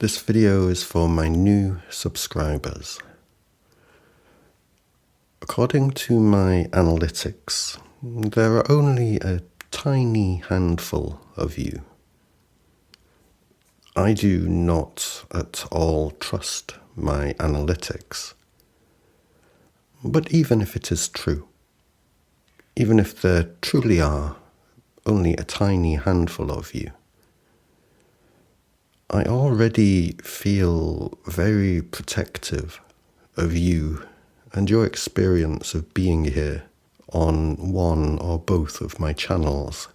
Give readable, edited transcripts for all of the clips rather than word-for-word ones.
This video is for my new subscribers. According to my analytics, there are only a tiny handful of you. I do not at all trust my analytics. But even if it is true, even if there truly are only a tiny handful of you, I already feel very protective of you and your experience of being here on one or both of my channels.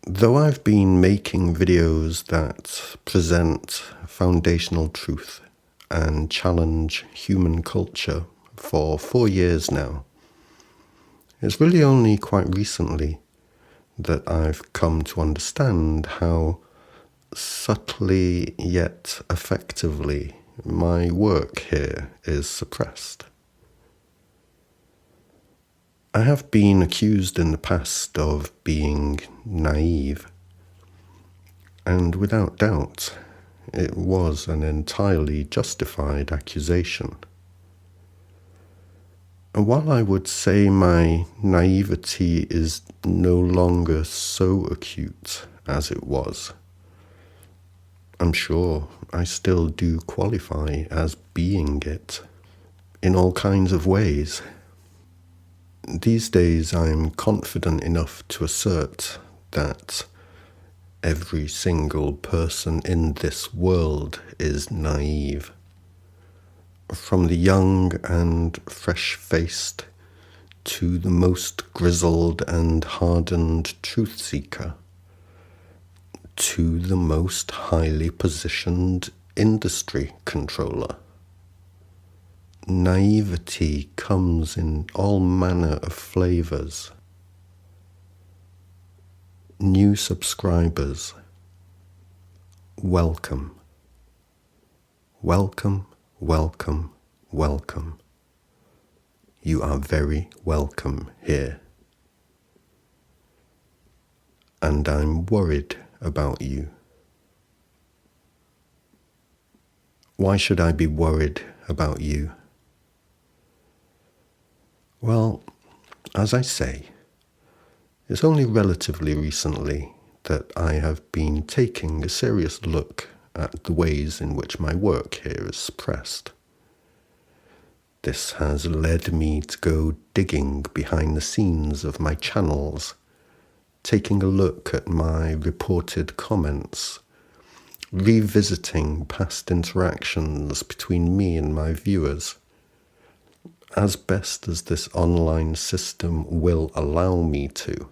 Though I've been making videos that present foundational truth and challenge human culture for 4 years now, it's really only quite recently that I've come to understand how subtly yet effectively my work here is suppressed. I have been accused in the past of being naive, and without doubt, it was an entirely justified accusation. And while I would say my naivety is no longer so acute as it was, I'm sure I still do qualify as being it in all kinds of ways. These days I'm confident enough to assert that every single person in this world is naive. From the young and fresh-faced to the most grizzled and hardened truth seeker, to the most highly positioned industry controller. Naivety comes in all manner of flavors. New subscribers, welcome. Welcome, welcome, welcome. You are very welcome here. And I'm worried about you. Why should I be worried about you? Well, as I say, it's only relatively recently that I have been taking a serious look at the ways in which my work here is suppressed. This has led me to go digging behind the scenes of my channels, taking a look at my reported comments, revisiting past interactions between me and my viewers, as best as this online system will allow me to.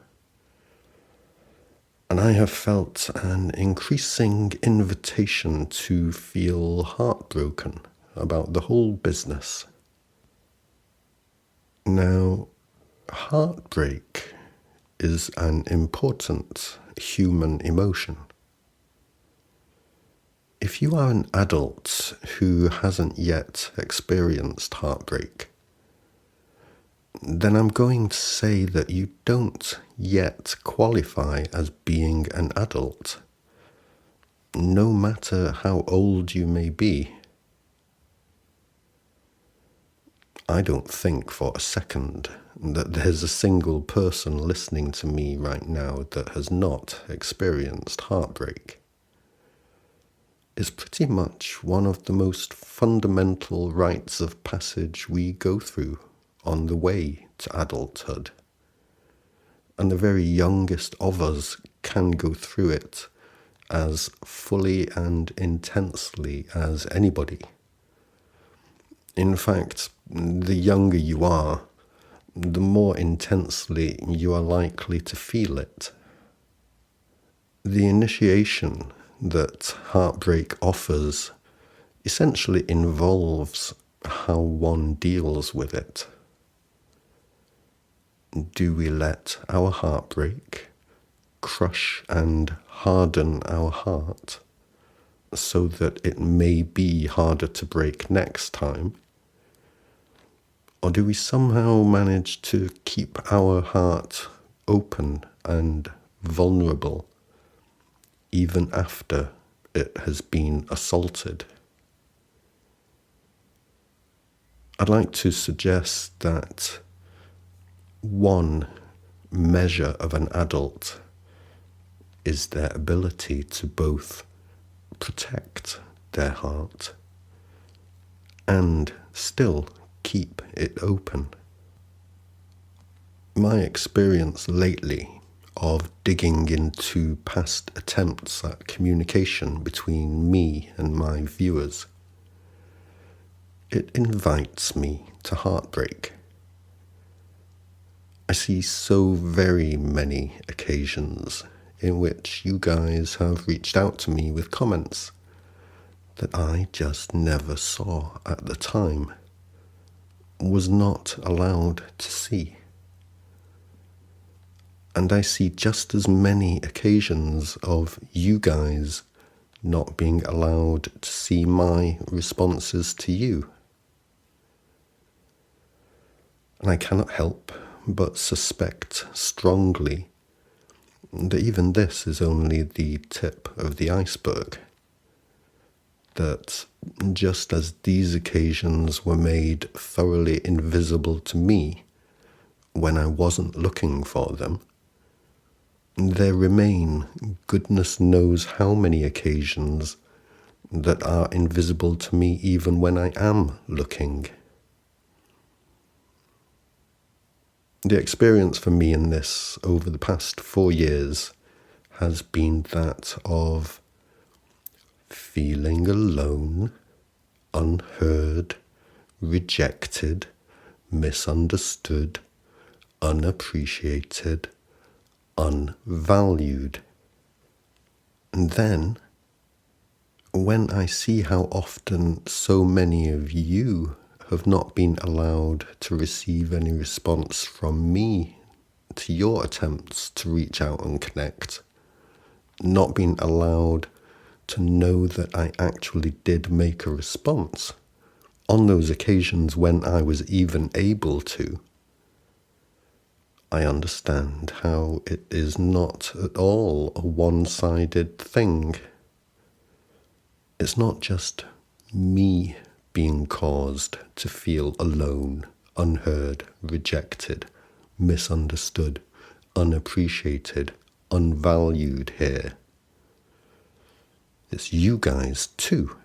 And I have felt an increasing invitation to feel heartbroken about the whole business. Now, heartbreak is an important human emotion. If you are an adult who hasn't yet experienced heartbreak, then I'm going to say that you don't yet qualify as being an adult, no matter how old you may be. I don't think for a second that there's a single person listening to me right now that has not experienced heartbreak. It's pretty much one of the most fundamental rites of passage we go through on the way to adulthood. And the very youngest of us can go through it as fully and intensely as anybody. In fact, the younger you are, the more intensely you are likely to feel it. The initiation that heartbreak offers essentially involves how one deals with it. Do we let our heartbreak crush and harden our heart so that it may be harder to break next time? Or do we somehow manage to keep our heart open and vulnerable even after it has been assaulted. I'd like to suggest that one measure of an adult is their ability to both protect their heart and still keep it open. My experience lately of digging into past attempts at communication between me and my viewers, it invites me to heartbreak. I see so very many occasions in which you guys have reached out to me with comments that I just never saw at the time, was not allowed to see. And I see just as many occasions of you guys not being allowed to see my responses to you. And I cannot help but suspect strongly that even this is only the tip of the iceberg. That just as these occasions were made thoroughly invisible to me when I wasn't looking for them, there remain goodness knows how many occasions that are invisible to me even when I am looking. The experience for me in this over the past 4 years has been that of feeling alone, unheard, rejected, misunderstood, unappreciated, unvalued. And then, when I see how often so many of you have not been allowed to receive any response from me to your attempts to reach out and connect, not being allowed to know that I actually did make a response on those occasions when I was even able to, I understand how it is not at all a one-sided thing. It's not just me being caused to feel alone, unheard, rejected, misunderstood, unappreciated, unvalued here. It's you guys too.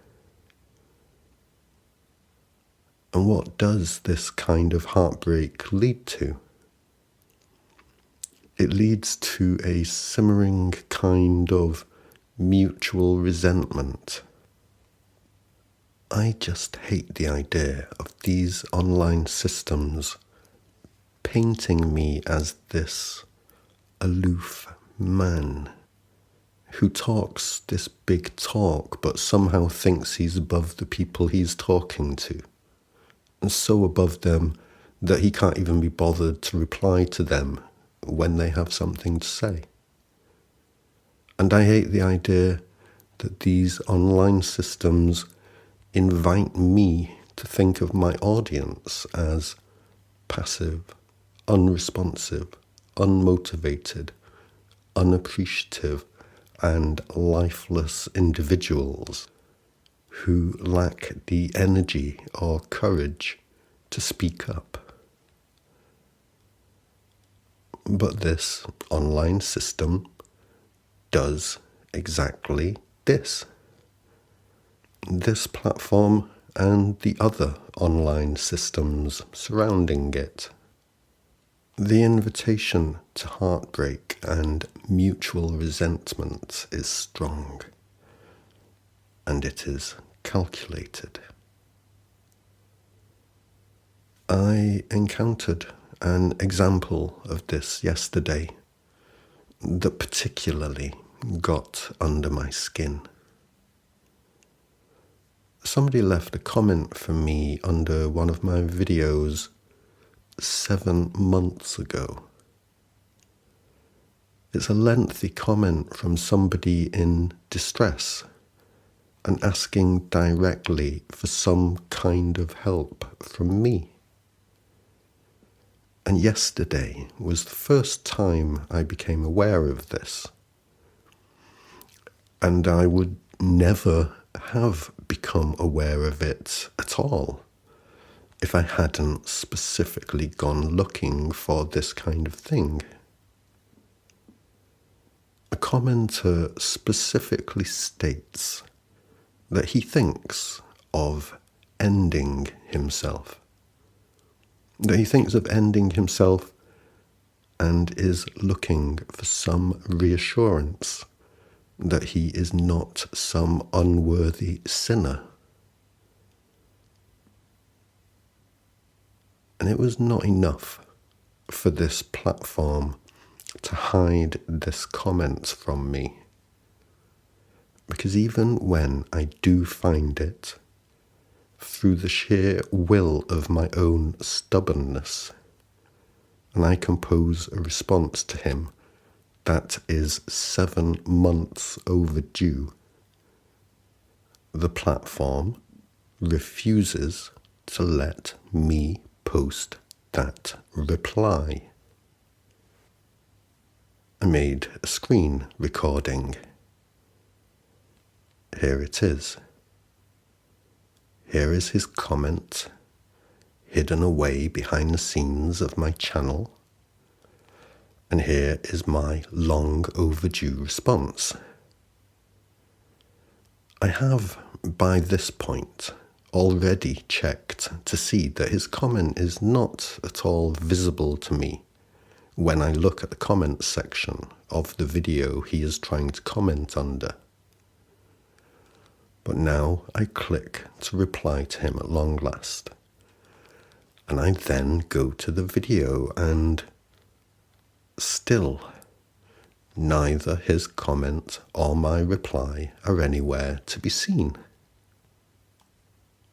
And what does this kind of heartbreak lead to? It leads to a simmering kind of mutual resentment. I just hate the idea of these online systems painting me as this aloof man who talks this big talk but somehow thinks he's above the people he's talking to, and so above them that he can't even be bothered to reply to them when they have something to say. And I hate the idea that these online systems invite me to think of my audience as passive, unresponsive, unmotivated, unappreciative, and lifeless individuals who lack the energy or courage to speak up. But this online system does exactly this. This platform and the other online systems surrounding it. The invitation to heartbreak and mutual resentment is strong, and it is calculated. I encountered an example of this yesterday that particularly got under my skin. Somebody left a comment for me under one of my videos 7 months ago. It's a lengthy comment from somebody in distress and asking directly for some kind of help from me. And yesterday was the first time I became aware of this. And I would never have become aware of it at all if I hadn't specifically gone looking for this kind of thing. A commenter specifically states that he thinks of ending himself. That he thinks of ending himself and is looking for some reassurance that he is not some unworthy sinner. And it was not enough for this platform to hide this comment from me. Because even when I do find it, through the sheer will of my own stubbornness, and I compose a response to him that is 7 months overdue, the platform refuses to let me post that reply. I made a screen recording. Here it is. Here is his comment, hidden away behind the scenes of my channel. And here is my long overdue response. I have, by this point, already checked to see that his comment is not at all visible to me when I look at the comments section of the video he is trying to comment under. But now I click to reply to him at long last. And I then go to the video and still, neither his comment or my reply are anywhere to be seen.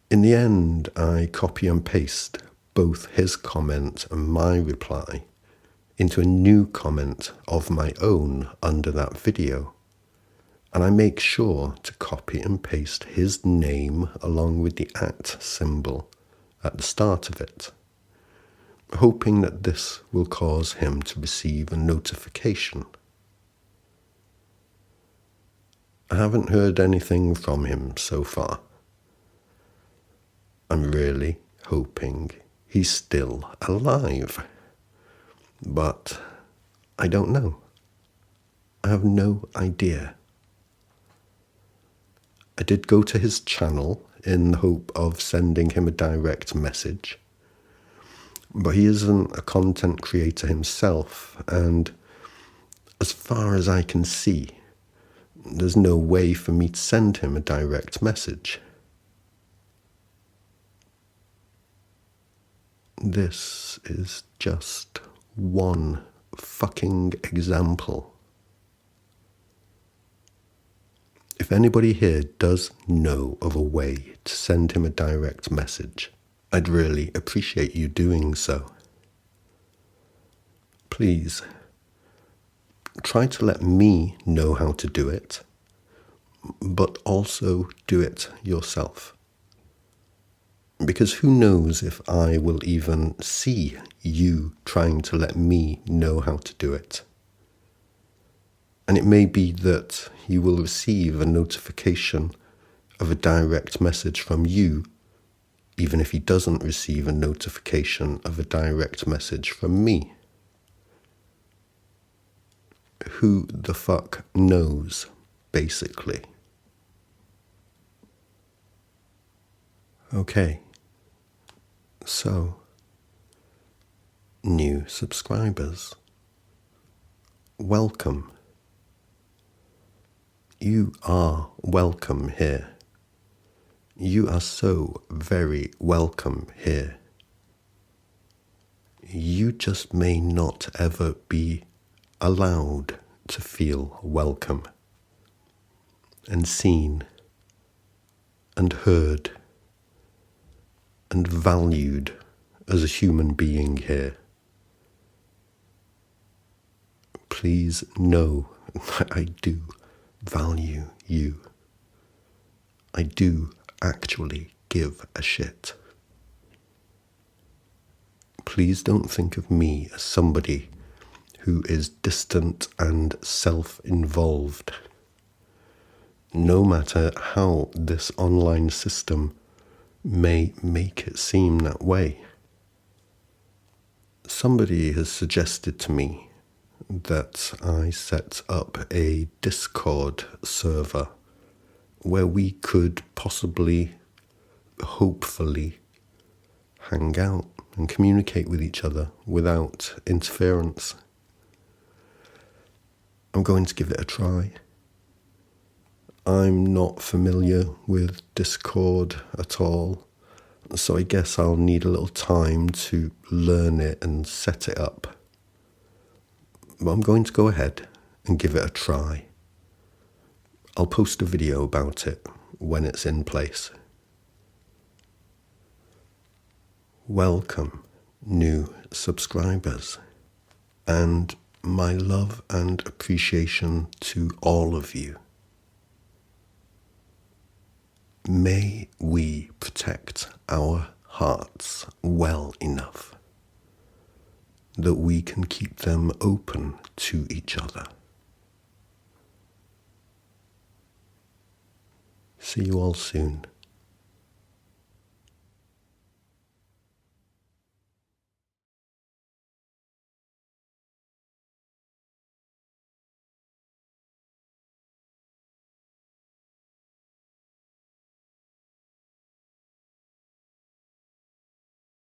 In the end, I copy and paste both his comment and my reply into a new comment of my own under that video. And I make sure to copy and paste his name along with the @ symbol at the start of it, hoping that this will cause him to receive a notification. I haven't heard anything from him so far. I'm really hoping he's still alive. But I don't know. I have no idea. I did go to his channel in the hope of sending him a direct message. But he isn't a content creator himself, and as far as I can see, there's no way for me to send him a direct message. This is just one fucking example. If anybody here does know of a way to send him a direct message, I'd really appreciate you doing so. Please, try to let me know how to do it, but also do it yourself. Because who knows if I will even see you trying to let me know how to do it. And it may be that you will receive a notification of a direct message from you, even if he doesn't receive a notification of a direct message from me. Who the fuck knows, basically. Okay, so, new subscribers, welcome. You are welcome here. You are so very welcome here. You just may not ever be allowed to feel welcome and seen and heard and valued as a human being here. Please know that I do value you. I do actually give a shit. Please don't think of me as somebody who is distant and self-involved. no matter how this online system may make it seem that way. Somebody has suggested to me that I set up a Discord server where we could possibly, hopefully, hang out and communicate with each other without interference. I'm going to give it a try. I'm not familiar with Discord at all, so I guess I'll need a little time to learn it and set it up. But I'm going to go ahead and give it a try. I'll post a video about it when it's in place. Welcome, new subscribers, and my love and appreciation to all of you. May we protect our hearts well enough that we can keep them open to each other. See you all soon.